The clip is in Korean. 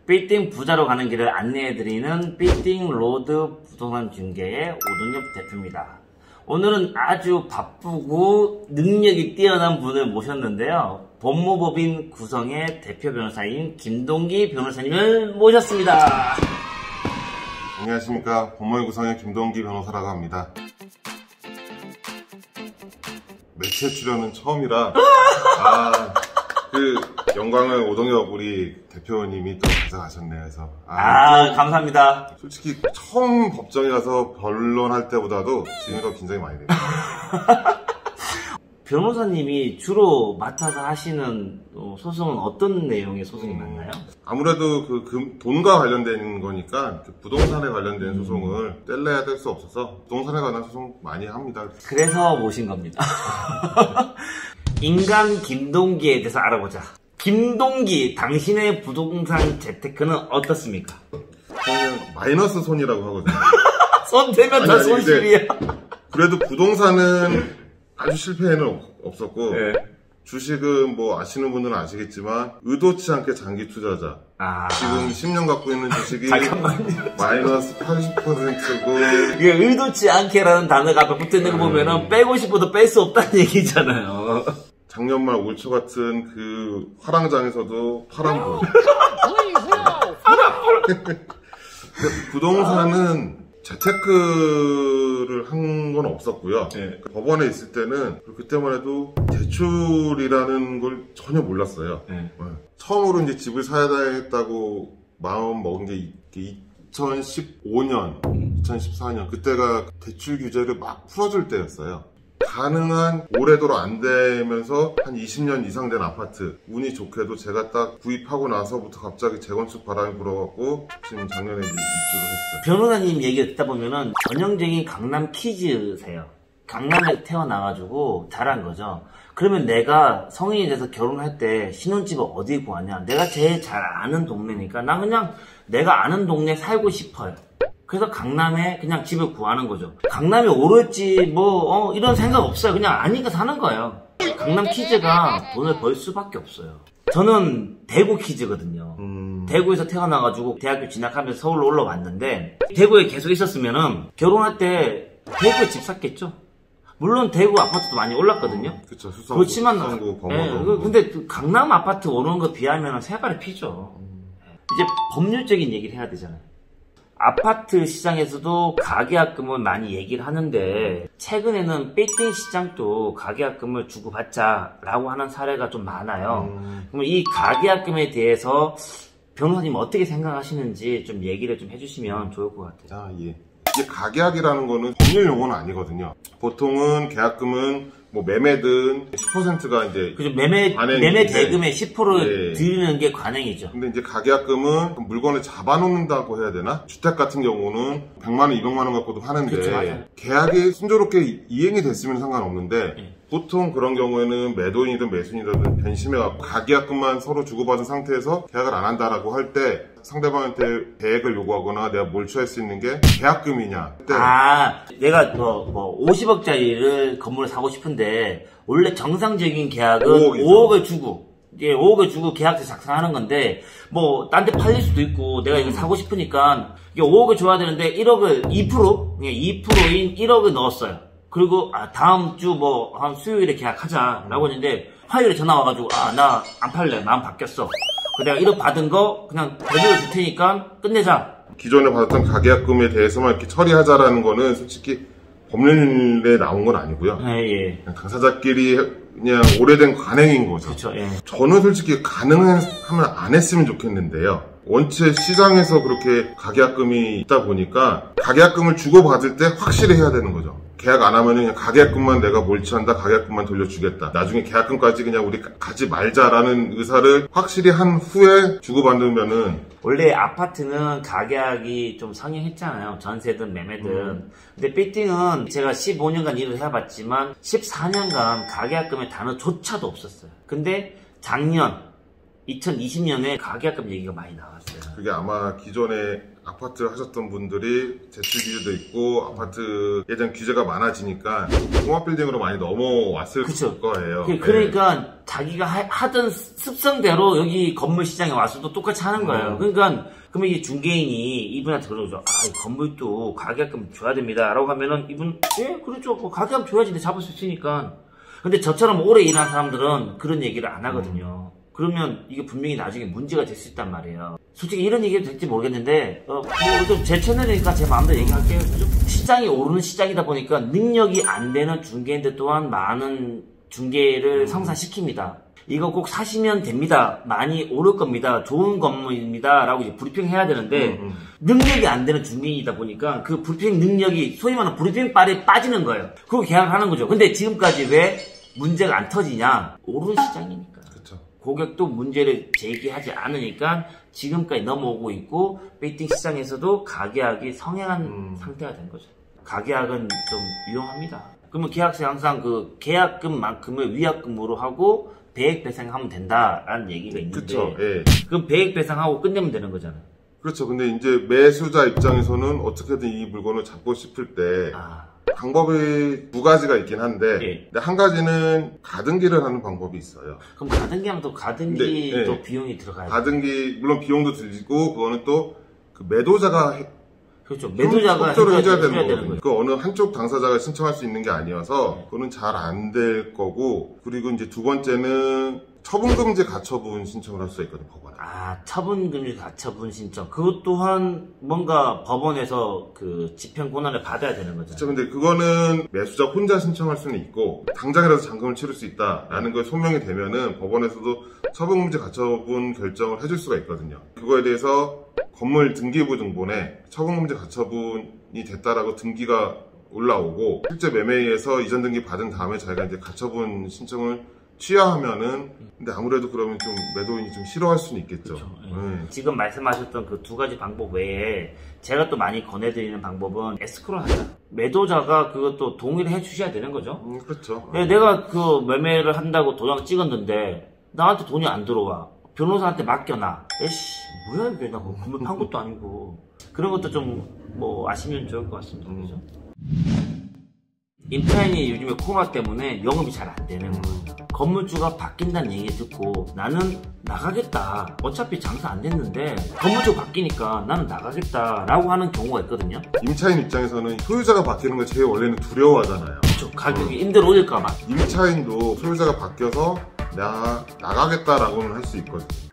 빌딩 부자로 가는 길을 안내해드리는 빌딩 로드 부동산 중개의 오동엽 대표입니다. 오늘은 아주 바쁘고 능력이 뛰어난 분을 모셨는데요. 법무법인 구성의 대표 변호사인 김동기 변호사님을 모셨습니다. 안녕하십니까. 법무법인 구성의 김동기 변호사라고 합니다. 매체 출연은 처음이라 그 영광을 오동엽 우리 대표님이 또 가져가셨네요. 그래서 감사합니다. 솔직히 처음 법정에 가서 변론할 때보다도 지금이 더 긴장이 많이 돼요. 변호사님이 주로 맡아서 하시는 소송은 어떤 내용의 소송이 많나요? 아무래도 돈과 관련된 거니까 부동산에 관련된 소송을 뗄래야 뗄 수 없어서 부동산에 관한 소송 많이 합니다. 그래서 모신 겁니다. 인간 김동기에 대해서 알아보자. 김동기, 당신의 부동산 재테크는 어떻습니까? 그냥 마이너스 손이라고 하거든요. 손 대면 다 손실이야. 그래도 부동산은 아주 실패에는 없었고, 네. 주식은 뭐 아시는 분들은 아시겠지만 의도치 않게 장기 투자자. 지금 10년 갖고 있는 주식이 마이너스 80%고. 이게 의도치 않게라는 단어가 앞에 붙어있는 거 보면은 빼고 싶어도 뺄 수 없다는 얘기잖아요. 작년 말 올초 같은 그 화랑장에서도 파란불. 부동산은 재테크를 한 건 없었고요. 네. 법원에 있을 때는 그때만 해도 대출이라는 걸 전혀 몰랐어요. 네. 처음으로 이제 집을 사야 했다고 마음 먹은 게 2015년, 2014년 그때가 대출 규제를 막 풀어줄 때였어요. 가능한 오래도록 안 되면서 한 20년 이상 된 아파트, 운이 좋게도 제가 딱 구입하고 나서부터 갑자기 재건축 바람이 불어갖고 지금 작년에 이제 입주를 했죠. 변호사님 얘기 듣다 보면은 전형적인 강남 키즈세요. 강남에 태어나가지고 자란 거죠. 그러면 내가 성인이 돼서 결혼할 때 신혼집을 어디 구하냐? 내가 제일 잘 아는 동네니까 난 그냥 내가 아는 동네에 살고 싶어요. 그래서 강남에 그냥 집을 구하는 거죠. 강남이 오를지 이런 생각 없어요. 그냥 아니까 사는 거예요. 강남 키즈가 돈을 벌 수밖에 없어요. 저는 대구 키즈거든요. 대구에서 태어나가지고 대학교 진학하면서 서울로 올라왔는데 대구에 계속 있었으면은 결혼할 때 대구에 집 샀겠죠. 물론 대구 아파트도 많이 올랐거든요. 그쵸. 그렇지만 수성구, 범어도. 근데 강남 아파트 오르는 거 비하면 세 발의 피죠. 이제 법률적인 얘기를 해야 되잖아요. 아파트 시장에서도 가계약금을 많이 얘기를 하는데 최근에는 빌딩 시장도 가계약금을 주고받자라고 하는 사례가 좀 많아요. 그럼 이 가계약금에 대해서 변호사님 어떻게 생각하시는지 좀 얘기를 좀 해주시면 좋을 것 같아요. 예. 이게 가계약이라는 거는 법률 용어는 아니거든요. 보통은 계약금은 뭐 매매든 10%가 이제 그죠. 매매 대금의 10% 드리는 게 관행이죠. 근데 이제 가계약금은 물건을 잡아놓는다고 해야 되나? 주택 같은 경우는 100만 원, 200만 원 갖고도 하는데 그렇죠, 맞아요. 계약이 순조롭게 이행이 됐으면 상관없는데 보통 그런 경우에는 매도인이든 매수인이든 변심해갖고 가계약금만 서로 주고받은 상태에서 계약을 안 한다라고 할 때 상대방한테 계획을 요구하거나 내가 뭘 취할 수 있는 게 계약금이냐. 내가 50억짜리를 건물을 사고 싶은데 원래 정상적인 계약은 5억을 주고 5억을 주고 계약서 작성하는 건데 딴 데 팔릴 수도 있고 내가 이거 사고 싶으니까 이게 5억을 줘야 되는데 1억을 2%인 1억을 넣었어요. 그리고 다음 주 한 수요일에 계약하자라고 했는데 화요일에 전화 와가지고 나 안 팔래. 마음 바뀌었어. 내가 1억 받은 거 그냥 대주로 줄 테니까 끝내자. 기존에 받았던 가계약금에 대해서만 이렇게 처리하자라는 거는 솔직히 법률에 나온 건 아니고요. 예. 그냥 당사자끼리 그냥 오래된 관행인 거죠. 그렇죠. 예. 저는 솔직히 가능하면 안 했으면 좋겠는데요. 원체 시장에서 그렇게 가계약금이 있다 보니까 가계약금을 주고받을 때 확실히 해야 되는 거죠. 계약 안 하면 그냥 가계약금만 내가 몰취한다, 가계약금만 돌려주겠다. 나중에 계약금까지 그냥 우리 가지 말자라는 의사를 확실히 한 후에 주고받으면은. 원래 아파트는 가계약이 좀 성행했잖아요. 전세든 매매든. 근데 빌딩은 제가 15년간 일을 해봤지만 14년간 가계약금의 단어조차도 없었어요. 근데 작년 2020년에 가계약금 얘기가 많이 나왔어요. 그게 아마 기존에 아파트를 하셨던 분들이 대출 기준도 있고 아파트 예전 규제가 많아지니까 종합빌딩으로 많이 넘어왔을 그쵸. 거예요. 그러니까 네. 자기가 하던 습성대로 여기 건물 시장에 와서도 똑같이 하는 거예요. 그러니까 그러면 이 중개인이 이분한테 그러죠. 이 건물도 가계약금 줘야 됩니다 라고 하면은 이분 그렇죠. 가계약금 줘야지 내 잡을 수 있으니까. 근데 저처럼 오래 일한 사람들은 그런 얘기를 안 하거든요. 그러면 이게 분명히 나중에 문제가 될 수 있단 말이에요. 솔직히 이런 얘기도 될지 모르겠는데 제 채널이니까 제 마음대로 얘기할게요. 시장이 오르는 시장이다 보니까 능력이 안 되는 중개인들 또한 많은 중개를 성사시킵니다. 이거 꼭 사시면 됩니다. 많이 오를 겁니다. 좋은 건물입니다. 라고 이제 브리핑해야 되는데 능력이 안 되는 중개인이다 보니까 그 브리핑 능력이 소위 말하는 브리핑빨에 빠지는 거예요. 그리고 계약을 하는 거죠. 근데 지금까지 왜 문제가 안 터지냐? 오르는 시장이니까. 그쵸. 고객도 문제를 제기하지 않으니까 지금까지 넘어오고 있고 베이팅 시장에서도 가계약이 성행한 상태가 된 거죠. 가계약은 좀 위험합니다. 그러면 계약서 항상 그 계약금만큼을 위약금으로 하고 배액 배상하면 된다라는 얘기가 있는데 그쵸. 예. 그럼 배액 배상하고 끝내면 되는 거잖아요. 그렇죠. 근데 이제 매수자 입장에서는 어떻게든 이 물건을 잡고 싶을 때 방법이 두 가지가 있긴 한데 근데 한 가지는 가등기를 하는 방법이 있어요. 그럼 가등기 하면 또 가등기도 비용이 들어가요? 가등기 물론 비용도 들고 그거는 또 그 매도자가 그렇죠. 매도자가 협조를 해줘야 되는 거예요. 그 어느 한쪽 당사자가 신청할 수 있는 게 아니어서 그거는 잘 안 될 거고 그리고 이제 두 번째는 처분금지 가처분 신청을 할 수 있거든요, 법원에. 처분금지 가처분 신청. 그것 또한 뭔가 법원에서 그 집행 권한을 받아야 되는 거죠. 그렇죠. 근데 그거는 매수자 혼자 신청할 수는 있고 당장이라도 잔금을 치를 수 있다라는 걸 소명이 되면은 법원에서도 처분금지 가처분 결정을 해줄 수가 있거든요. 그거에 대해서 건물 등기부 등본에 처분금지 가처분이 됐다라고 등기가 올라오고 실제 매매에서 이전 등기 받은 다음에 자기가 이제 가처분 신청을 취하하면은 근데 아무래도 그러면 좀 매도인이 좀 싫어할 수는 있겠죠. 지금 말씀하셨던 그 두 가지 방법 외에 제가 또 많이 권해드리는 방법은 에스크로 하자. 매도자가 그것도 동의를 해주셔야 되는 거죠. 그렇죠. 내가 그 매매를 한다고 도장 찍었는데 나한테 돈이 안 들어와. 변호사한테 맡겨놔. 에이씨 뭐야 이게 나 건물 판 것도 아니고. 그런 것도 좀 뭐 아시면 좋을 것 같습니다. 그죠? 임차인이 요즘에 코로나 때문에 영업이 잘 안 되는 거예요. 건물주가 바뀐다는 얘기 듣고 나는 나가겠다. 어차피 장사 안 됐는데 건물주가 바뀌니까 나는 나가겠다 라고 하는 경우가 있거든요. 임차인 입장에서는 소유자가 바뀌는 걸 제일 원래는 두려워하잖아요. 그렇죠. 가격이 임대로 올릴까봐. 임차인도 소유자가 바뀌어서 나가겠다라고는 할 수 있거든요.